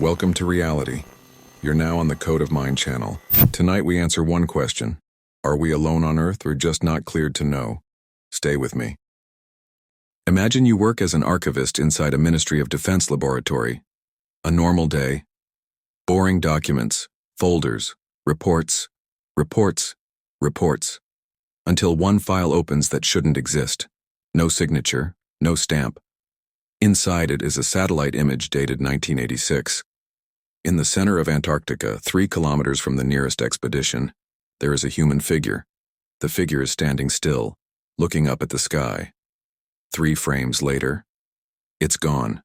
Welcome to reality. You're now on the Code of Mind channel. Tonight we answer one question. Are we alone on Earth or just not cleared to know? Stay with me. Imagine you work as an archivist inside a Ministry of Defense laboratory. A normal day. Boring documents, folders, reports, until one file opens that shouldn't exist. No signature, no stamp. Inside it is a satellite image dated 1986. In the center of Antarctica, 3 kilometers from the nearest expedition, there is a human figure. The figure is standing still, looking up at the sky. 3 frames later, it's gone.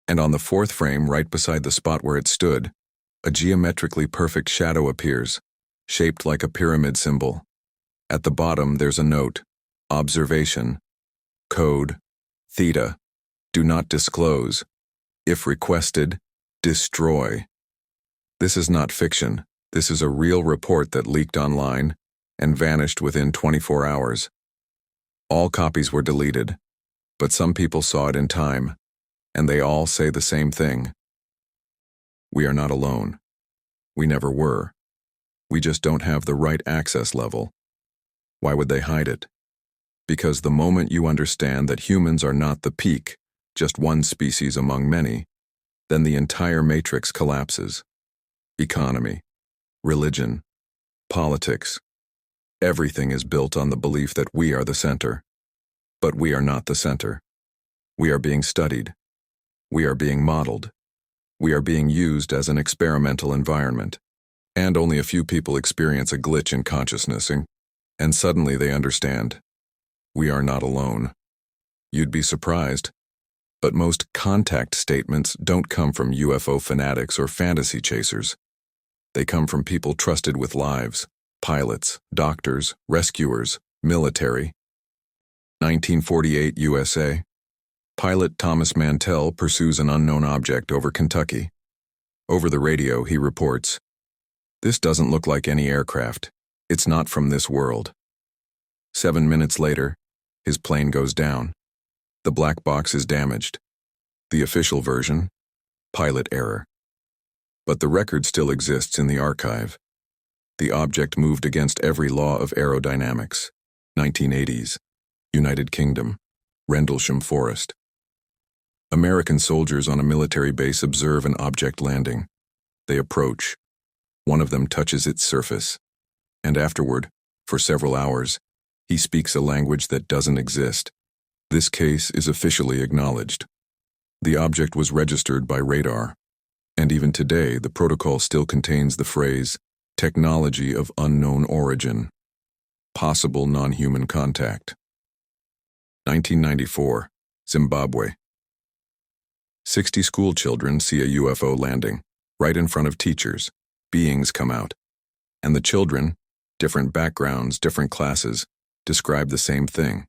And on the 4th frame, right beside the spot where it stood, a geometrically perfect shadow appears, shaped like a pyramid symbol. At the bottom, there's a note: observation, code, theta, do not disclose. If requested, destroy. This is not fiction. This is a real report that leaked online and vanished within 24 hours. All copies were deleted, but some people saw it in time, and they all say the same thing. We are not alone. We never were. We just don't have the right access level. Why would they hide it? Because the moment you understand that humans are not the peak, just one species among many, then the entire matrix collapses. Economy, religion, politics, everything is built on the belief that we are the center. But we are not the center. We are being studied. We are being modeled. We are being used as an experimental environment. And only a few people experience a glitch in consciousness, and suddenly they understand. We are not alone. You'd be surprised, but most contact statements don't come from UFO fanatics or fantasy chasers. They come from people trusted with lives: pilots, doctors, rescuers, military. 1948 USA. Pilot Thomas Mantell pursues an unknown object over Kentucky. Over the radio, he reports, "This doesn't look like any aircraft. It's not from this world." 7 minutes later, his plane goes down. The black box is damaged. The official version: pilot error. But the record still exists in the archive. The object moved against every law of aerodynamics. 1980s. United Kingdom. Rendlesham Forest. American soldiers on a military base observe an object landing. They approach. One of them touches its surface. And afterward, for several hours, he speaks a language that doesn't exist. This case is officially acknowledged. The object was registered by radar. And even today, the protocol still contains the phrase, technology of unknown origin. Possible non-human contact. 1994, Zimbabwe. 60 school children see a UFO landing, right in front of teachers. Beings come out. And the children, different backgrounds, different classes, describe the same thing.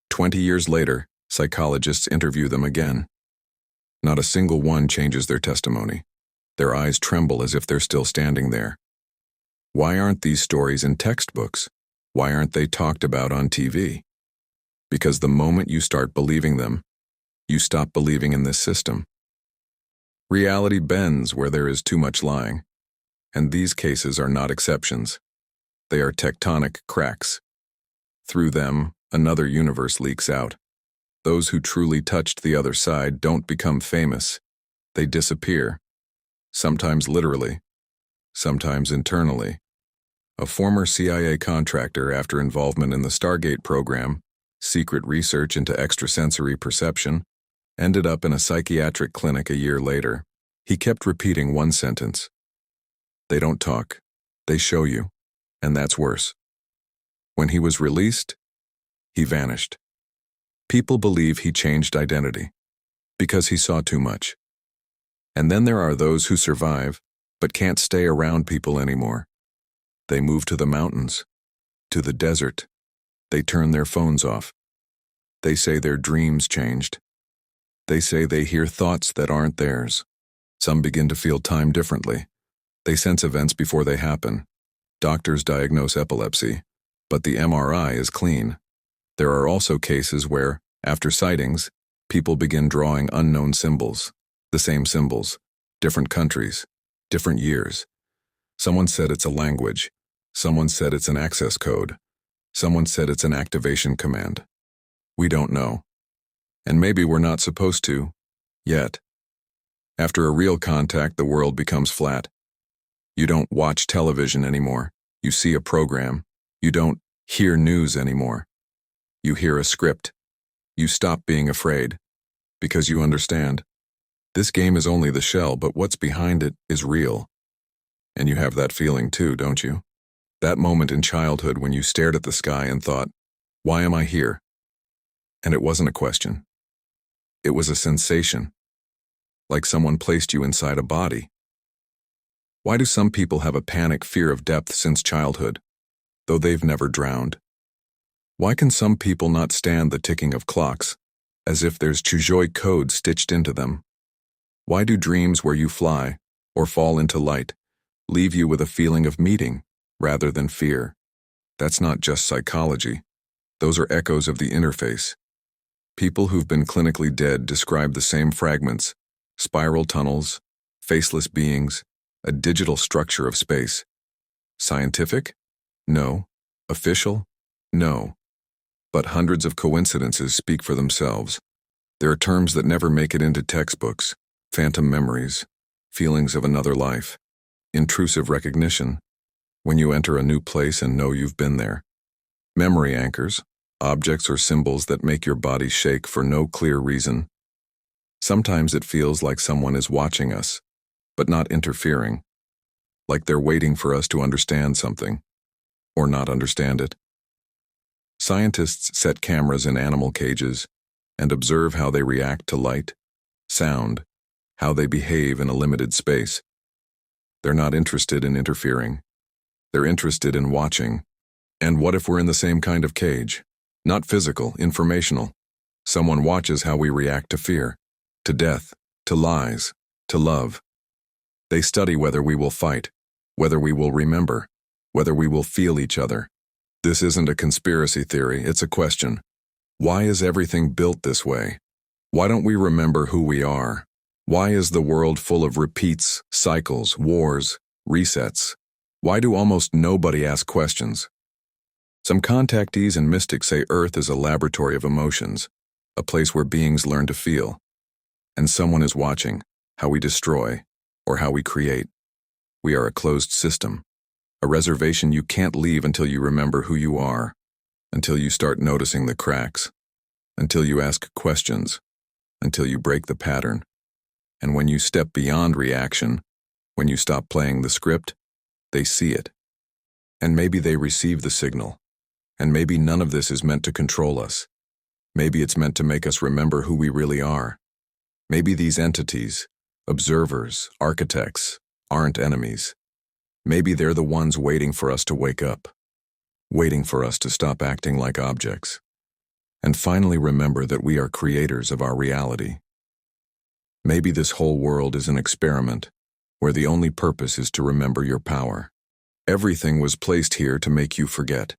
20 years later, psychologists interview them again. Not a single one changes their testimony. Their eyes tremble as if they're still standing there. Why aren't these stories in textbooks? Why aren't they talked about on TV? Because the moment you start believing them, you stop believing in this system. Reality bends where there is too much lying, and these cases are not exceptions. They are tectonic cracks. Through them, another universe leaks out. Those who truly touched the other side don't become famous. They disappear. Sometimes literally, sometimes internally. A former CIA contractor, after involvement in the Stargate program, secret research into extrasensory perception, ended up in a psychiatric clinic a year later. He kept repeating one sentence: "They don't talk, they show you, and that's worse." When he was released, he vanished. People believe he changed identity because he saw too much. And then there are those who survive but can't stay around people anymore. They move to the mountains, to the desert. They turn their phones off. They say their dreams changed. They say they hear thoughts that aren't theirs. Some begin to feel time differently. They sense events before they happen. Doctors diagnose epilepsy, but the MRI is clean. There are also cases where, after sightings, people begin drawing unknown symbols. The same symbols, different countries, different years. Someone said it's a language. Someone said it's an access code. Someone said it's an activation command. We don't know. And maybe we're not supposed to, yet. After a real contact, the world becomes flat. You don't watch television anymore. You see a program. You don't hear news anymore. You hear a script. You stop being afraid, because you understand. This game is only the shell, but what's behind it is real. And you have that feeling too, don't you? That moment in childhood when you stared at the sky and thought, why am I here? And it wasn't a question. It was a sensation, like someone placed you inside a body. Why do some people have a panic fear of depth since childhood, though they've never drowned? Why can some people not stand the ticking of clocks, as if there's Chujoi code stitched into them? Why do dreams where you fly, or fall into light, leave you with a feeling of meeting, rather than fear? That's not just psychology. Those are echoes of the interface. People who've been clinically dead describe the same fragments, spiral tunnels, faceless beings, a digital structure of space. Scientific? No. Official? No. But hundreds of coincidences speak for themselves. There are terms that never make it into textbooks: phantom memories, feelings of another life, intrusive recognition, when you enter a new place and know you've been there. Memory anchors, objects or symbols that make your body shake for no clear reason. Sometimes it feels like someone is watching us, but not interfering, like they're waiting for us to understand something, or not understand it. Scientists set cameras in animal cages and observe how they react to light, sound, how they behave in a limited space. They're not interested in interfering. They're interested in watching. And what if we're in the same kind of cage? Not physical, informational. Someone watches how we react to fear, to death, to lies, to love. They study whether we will fight, whether we will remember, whether we will feel each other. This isn't a conspiracy theory, it's a question. Why is everything built this way? Why don't we remember who we are? Why is the world full of repeats, cycles, wars, resets? Why do almost nobody ask questions? Some contactees and mystics say Earth is a laboratory of emotions, a place where beings learn to feel. And someone is watching how we destroy or how we create. We are a closed system, a reservation you can't leave until you remember who you are, until you start noticing the cracks, until you ask questions, until you break the pattern. And when you step beyond reaction, when you stop playing the script, they see it. And maybe they receive the signal. And maybe none of this is meant to control us. Maybe it's meant to make us remember who we really are. Maybe these entities, observers, architects, aren't enemies. Maybe they're the ones waiting for us to wake up, waiting for us to stop acting like objects, and finally remember that we are creators of our reality. Maybe this whole world is an experiment, where the only purpose is to remember your power. Everything was placed here to make you forget.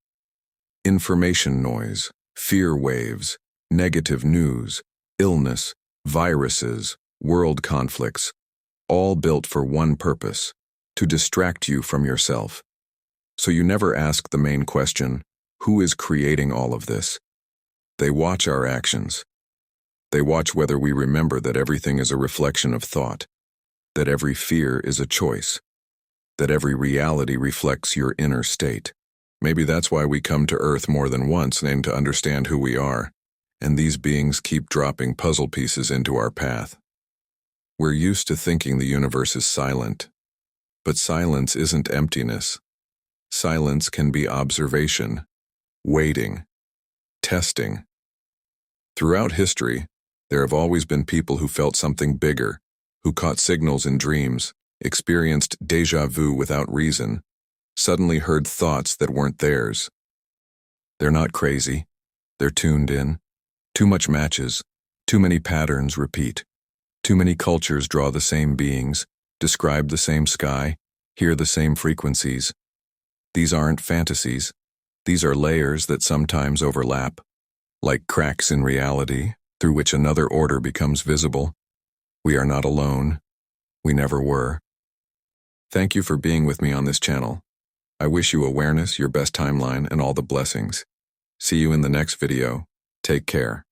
Information noise, fear waves, negative news, illness, viruses, world conflicts, all built for one purpose: to distract you from yourself. So you never ask the main question, who is creating all of this? They watch our actions. They watch whether we remember that everything is a reflection of thought, that every fear is a choice, that every reality reflects your inner state. Maybe that's why we come to Earth more than once, aimed to understand who we are, and these beings keep dropping puzzle pieces into our path. We're used to thinking the universe is silent, but silence isn't emptiness. Silence can be observation, waiting, testing. Throughout history, there have always been people who felt something bigger, who caught signals in dreams, experienced déjà vu without reason, suddenly heard thoughts that weren't theirs. They're not crazy. They're tuned in. Too much matches. Too many patterns repeat. Too many cultures draw the same beings, describe the same sky, hear the same frequencies. These aren't fantasies. These are layers that sometimes overlap, like cracks in reality, through which another order becomes visible. We are not alone. We never were. Thank you for being with me on this channel. I wish you awareness, your best timeline, and all the blessings. See you in the next video. Take care.